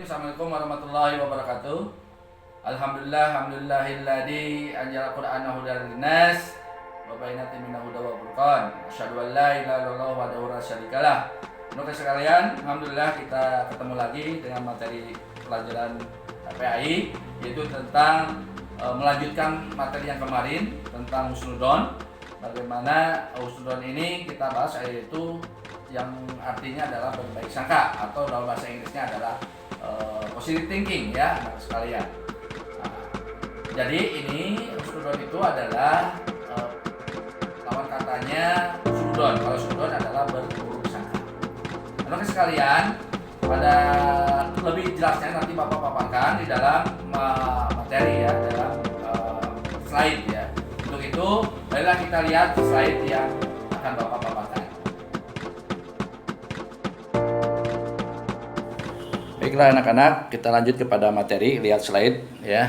Assalamualaikum warahmatullahi wabarakatuh. Alhamdulillahilladzi anjala qur'anahu linnas wa bainatin minal huda wa furqan. Asyhadu an la ilaha illallah wahdahu la syarikalah. Untuk sekalian, alhamdulillah kita ketemu lagi dengan materi pelajaran PAI, yaitu tentang melanjutkan materi yang kemarin tentang husnudon. Bagaimana husnudon ini kita bahas, yaitu yang artinya adalah berbaik sangka, atau dalam bahasa Inggrisnya adalah positive thinking, ya anak sekalian. Nah, jadi ini husnudon itu adalah lawan katanya sudon. Kalau sudon adalah berburuk sangka. Anak sekalian, pada lebih jelasnya nanti Bapak paparkan di dalam materi, ya, dalam slide, ya. Untuk itu, marilah kita lihat slide yang akan Bapak paparkan. Baiklah anak-anak, kita lanjut kepada materi. Lihat slide, ya.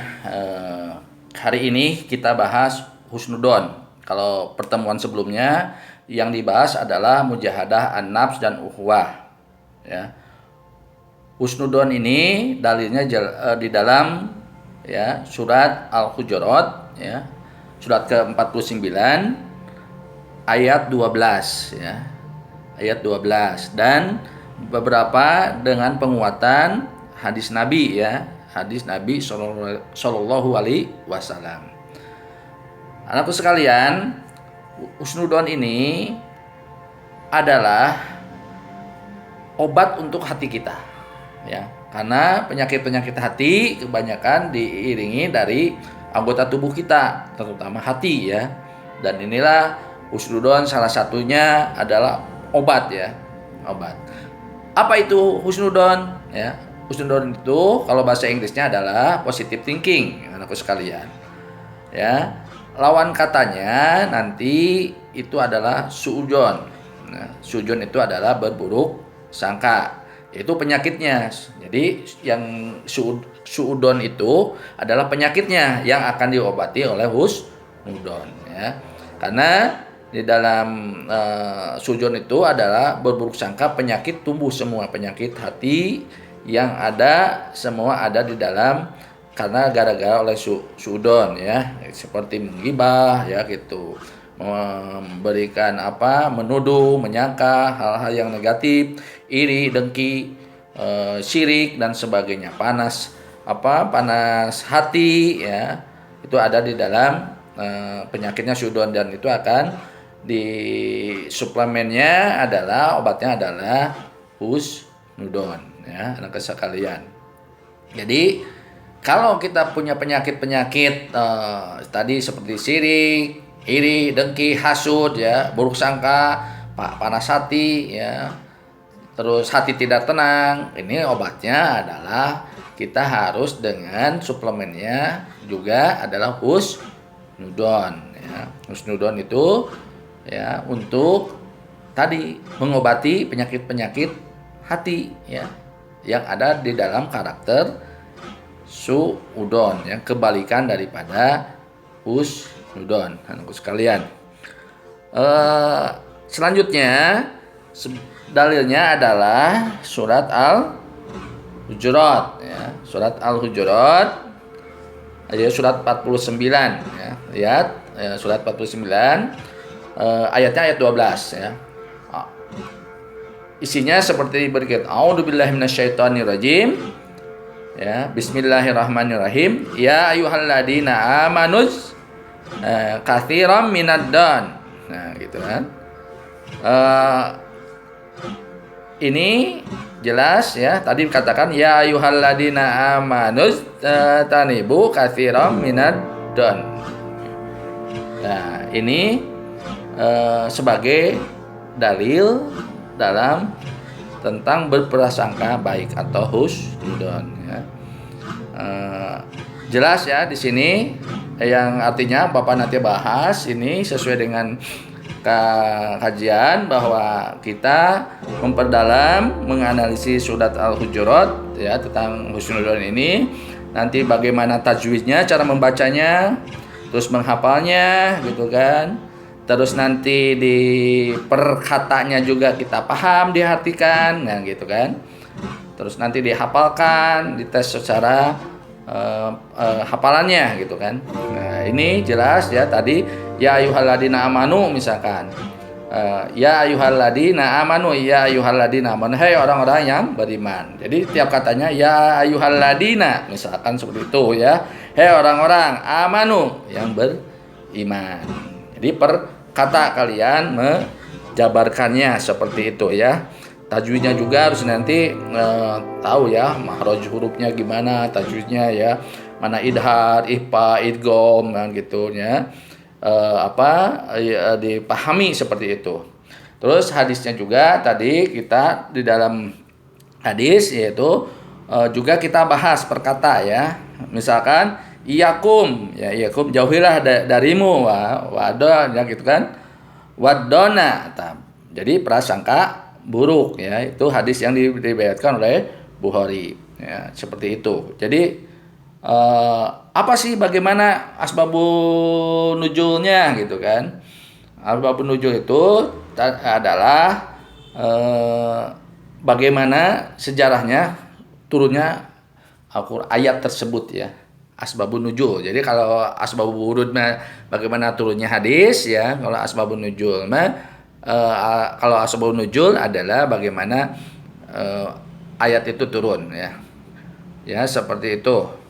Hari ini kita bahas husnudon. Kalau pertemuan sebelumnya yang dibahas adalah mujahadah an-nafs dan ukhuwah, ya. Husnudon ini dalilnya di dalam, ya, surat Al-Hujurat, ya, surat ke-49 ayat 12, ya. Ayat 12, dan beberapa dengan penguatan hadis Nabi, ya, hadis Nabi Shallallahu Alaihi Wasallam. Anakku sekalian, husnudon ini adalah obat untuk hati kita, ya, karena penyakit-penyakit hati kebanyakan diiringi dari anggota tubuh kita, terutama hati, ya, dan inilah husnudon salah satunya adalah obat, ya, obat. Apa itu husnudon? Ya, husnudon itu kalau bahasa Inggrisnya adalah positive thinking, anakku sekalian. Ya, lawan katanya nanti itu adalah suudzon. Nah, suudzon itu adalah berburuk sangka. Itu penyakitnya. Jadi yang suudzon itu adalah penyakitnya yang akan diobati oleh husnudon, ya. Karena di dalam suudzon itu adalah berburuk sangka, penyakit tumbuh, semua penyakit hati yang ada semua ada di dalam karena gara-gara oleh suudzon, ya, seperti menggibah, ya, gitu, memberikan menuduh, menyangka hal-hal yang negatif, iri, dengki, syirik dan sebagainya, panas hati, ya, itu ada di dalam penyakitnya suudzon, dan itu akan di suplemennya adalah obatnya adalah husnudon, ya, anak sekalian. Jadi kalau kita punya penyakit-penyakit tadi seperti syirik, iri, dengki, hasud, ya, buruk sangka, panas hati, ya, terus hati tidak tenang, ini obatnya adalah kita harus dengan suplemennya juga adalah husnudon, ya. Husnudon itu, ya, untuk tadi mengobati penyakit-penyakit hati, ya, yang ada di dalam karakter suudzon, yang kebalikan daripada husnudon, anakku sekalian. Selanjutnya dalilnya adalah surat Al-Hujurat, ya, surat Al-Hujurat ayat surat 49, ya, lihat, ya, surat 49 ayatnya ayat 12, ya. Isinya seperti berikut. A'udzubillahi minasyaitonirrajim. Ya, bismillahirrahmanirrahim. Ya ayyuhalladzina amanuz katsiran minad-dan. Nah, gitu kan. Ini jelas, ya. Tadi katakan ya ayyuhalladzina amanuz tanibu katsiran minad-dan. Nah, ini sebagai dalil dalam tentang berprasangka baik atau husnudon, ya. Jelas, ya, di sini yang artinya Bapak nanti bahas ini sesuai dengan kajian bahwa kita memperdalam menganalisis surat Al-Hujurat, ya, tentang husnudon ini, nanti bagaimana tajwidnya, cara membacanya, terus menghafalnya, gitu kan. Terus nanti di perkataannya juga kita paham, diartikan, nah, gitu kan. terus nanti dihafalkan, dites secara hafalannya gitu kan. Nah, ini jelas ya tadi ya ayyuhalladzina amanu misalkan. Ya ayyuhalladzina amanu, ya ayyuhalladzina amanu, hai orang-orang yang beriman. Jadi tiap katanya ya ayyuhalladzina misalkan seperti itu ya. Hai orang-orang amanu yang beriman. Jadi per kata kalian menjabarkannya seperti itu ya. Tajwidnya juga harus nanti tahu ya makhraj hurufnya gimana, tajwidnya ya, mana idhar, ihfa, idgham kan gitu ya. Dipahami seperti itu. Terus hadisnya juga tadi kita di dalam hadis yaitu juga kita bahas per kata ya. Misalkan iyakum ya, iyakum jauhilah darimu wado ya gitu kan. Wadona. Jadi prasangka buruk ya, itu hadis yang diriwayatkan oleh Bukhari ya, seperti itu. Jadi apa sih bagaimana asbabun nuzulnya gitu kan? Asbabun nuzul itu adalah bagaimana sejarahnya turunnya ayat tersebut ya. Asbabun nuzul. Jadi kalau asbabun wurud bagaimana turunnya hadis ya. Kalau asbabun nuzul kalau asbabun nuzul adalah bagaimana ayat itu turun ya. Ya, seperti itu.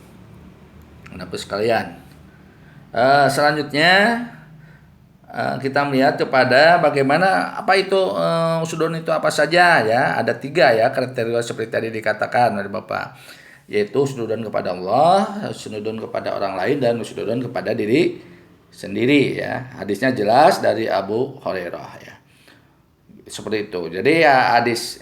Anak-anak sekalian. Selanjutnya kita melihat kepada bagaimana apa itu usudon itu apa saja ya. Ada 3 ya kriteria seperti tadi dikatakan oleh Bapak. Yaitu usudon kepada Allah, usudon kepada orang lain, dan usudon kepada diri sendiri ya. Hadisnya jelas dari Abu Hurairah ya. Seperti itu. Jadi ya hadis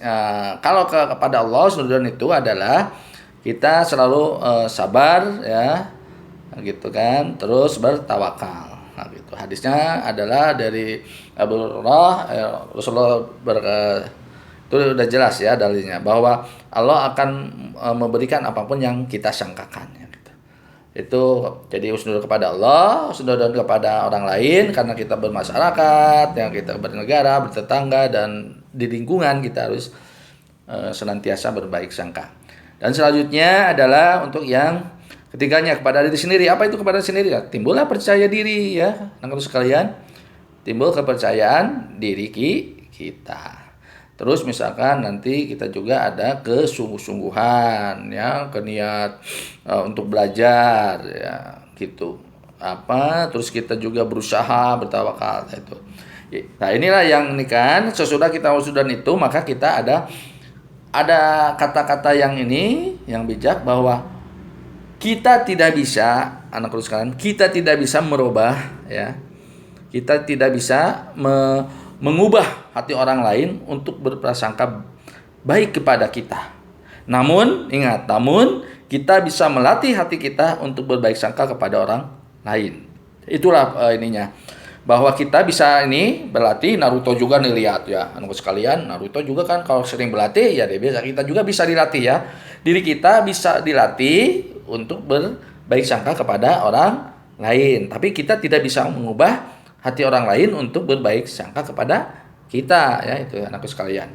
kalau kepada Allah usudon itu adalah kita selalu sabar ya. Gitu kan, terus bertawakal. Nah, gitu. Hadisnya adalah dari Abu Hurairah, Rasulullah itu udah jelas ya dalilnya bahwa Allah akan memberikan apapun yang kita sangkakan ya, gitu. Itu jadi husnudon kepada Allah, husnudon kepada orang lain karena kita bermasyarakat, yang kita bernegara, bertetangga, dan di lingkungan kita harus senantiasa berbaik sangka. Dan selanjutnya adalah untuk yang ketiganya kepada diri sendiri. Apa itu kepada diri sendiri? Ya, timbullah percaya diri ya, anak-anak sekalian. Timbul kepercayaan diri kita. Terus misalkan nanti kita juga ada kesungguh-sungguhan ya, keniat untuk belajar ya, gitu. Terus kita juga berusaha bertawakal itu. Nah, inilah yang ini kan sesudah kita wisudan itu maka kita ada kata-kata yang ini yang bijak bahwa kita tidak bisa, anak-anak sekalian, kita tidak bisa merubah ya. Kita tidak bisa mengubah hati orang lain untuk berprasangka baik kepada kita. Namun kita bisa melatih hati kita untuk berbaik sangka kepada orang lain. Itulah ininya. Bahwa kita bisa ini berlatih. Naruto juga nih, lihat ya anak sekalian, Naruto juga kan kalau sering berlatih ya kita juga bisa dilatih ya. Diri kita bisa dilatih untuk berbaik sangka kepada orang lain. Tapi kita tidak bisa mengubah hati orang lain untuk berbaik sangka kepada kita ya, itu anakku sekalian.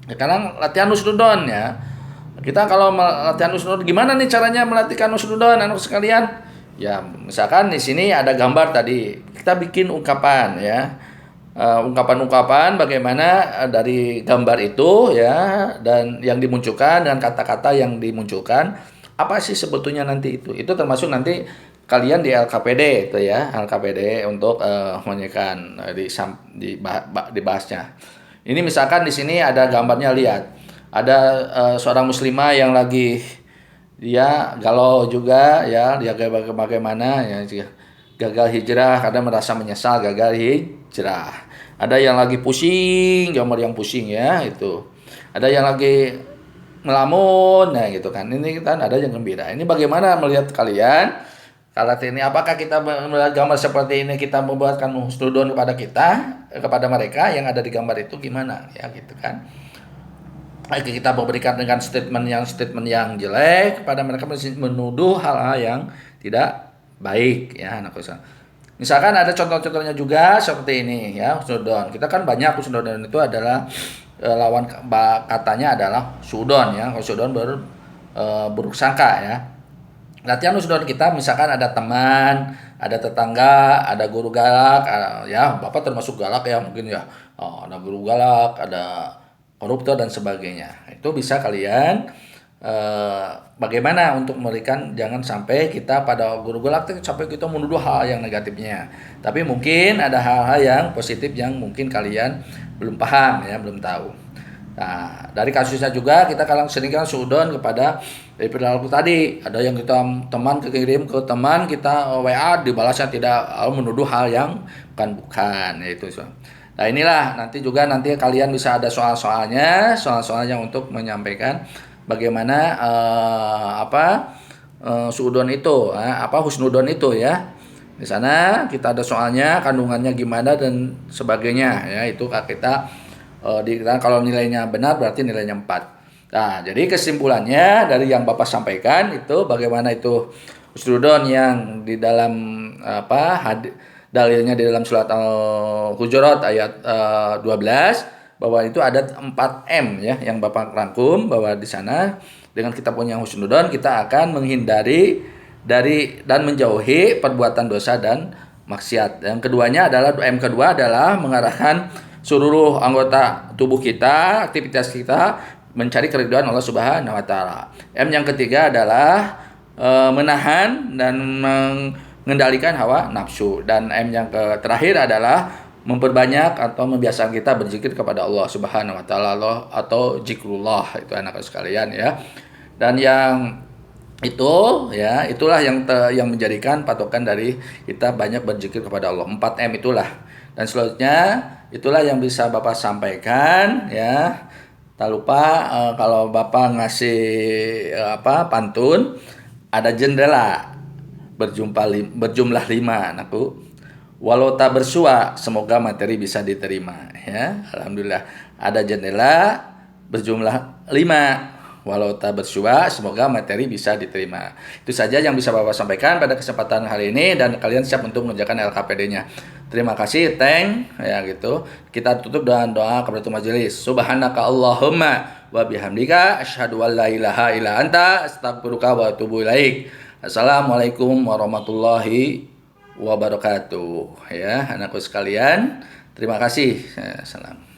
Sekarang latihan husnudon ya. Kita kalau latihan husnudon gimana nih caranya melatihkan husnudon anakku sekalian? Ya, misalkan di sini ada gambar tadi. Kita bikin ungkapan ya. Ungkapan-ungkapan bagaimana dari gambar itu ya, dan yang dimunculkan dan kata-kata yang dimunculkan apa sih sebetulnya nanti itu termasuk nanti kalian di LKPD itu ya, LKPD untuk menyekan dibahasnya. Ini misalkan di sini ada gambarnya, lihat ada seorang muslimah yang lagi dia galau juga ya, dia bagaimana ya, gagal hijrah karena merasa menyesal gagal hijrah. Ada yang lagi pusing, gambar yang pusing ya itu. Ada yang lagi melamun, nah gitu kan. Ini kan ada yang gembira. Ini bagaimana melihat kalian? Kalau ini apakah kita melihat gambar seperti ini kita membuatkan husnudon kepada mereka yang ada di gambar itu gimana ya gitu kan? Kita memberikan dengan statement yang jelek kepada mereka, menuduh hal-hal yang tidak baik ya anak usaha. Misalkan ada contoh-contohnya juga seperti ini ya husnudon. Kita kan banyak husnudon itu adalah lawan katanya adalah suudon ya. Kalau suudon buruk sangka ya. Latihan husnudon kita misalkan ada teman, ada tetangga, ada guru galak, ya Bapak termasuk galak ya mungkin ya. Oh, ada guru galak, ada koruptor dan sebagainya. Itu bisa kalian bagaimana untuk memberikan, jangan sampai kita pada guru galak sampai kita menuduh hal yang negatifnya. Tapi mungkin ada hal-hal yang positif yang mungkin kalian belum paham ya, belum tahu. Nah, dari kasusnya juga kita kadang sering kan suudon kepada dari perilaku tadi. Ada yang kita teman kirim ke teman kita WA dibalasnya tidak, menuduh hal yang bukan yaitu. Nah, inilah nanti kalian bisa ada soal-soalnya untuk menyampaikan bagaimana suudon itu, husnudon itu ya. Di sana kita ada soalnya, kandungannya gimana dan sebagainya ya, itu kita kalau nilainya benar berarti nilainya 4. Nah, jadi kesimpulannya dari yang Bapak sampaikan itu bagaimana itu husnudon yang di dalam dalilnya di dalam surat Al-Hujurat ayat 12 bahwa itu ada 4M ya yang Bapak rangkum, bahwa di sana dengan kita punya husnudon kita akan menghindari dari dan menjauhi perbuatan dosa dan maksiat. Yang keduanya adalah M kedua adalah mengarahkan seluruh anggota tubuh kita, aktivitas kita mencari keridhaan Allah Subhanahu wa taala. M yang ketiga adalah menahan dan mengendalikan hawa nafsu, dan M yang terakhir adalah memperbanyak atau membiasakan kita berzikir kepada Allah Subhanahu wa taala atau zikrullah, itu anak sekalian ya. Dan yang itu ya, itulah yang menjadikan patokan dari kita banyak berzikir kepada Allah. 4M itulah. Dan selanjutnya itulah yang bisa Bapak sampaikan ya. Tak lupa kalau Bapak ngasih pantun, ada jendela berjumlah 5 anakku. Walau tak bersua, semoga materi bisa diterima ya. Alhamdulillah. Ada jendela berjumlah 5. Walau tak bersua, semoga materi bisa diterima. Itu saja yang bisa Bapak sampaikan pada kesempatan hari ini, dan kalian siap untuk mengerjakan LKPD-nya. Terima kasih, ya gitu. Kita tutup dengan doa kafaratul majelis. Subhanaka Allahumma wa bihamdika asyhadu an la ilaha illa anta astaghfiruka wa atubu ilaik. Assalamualaikum warahmatullahi wabarakatuh. Ya, anakku sekalian, terima kasih. Salam.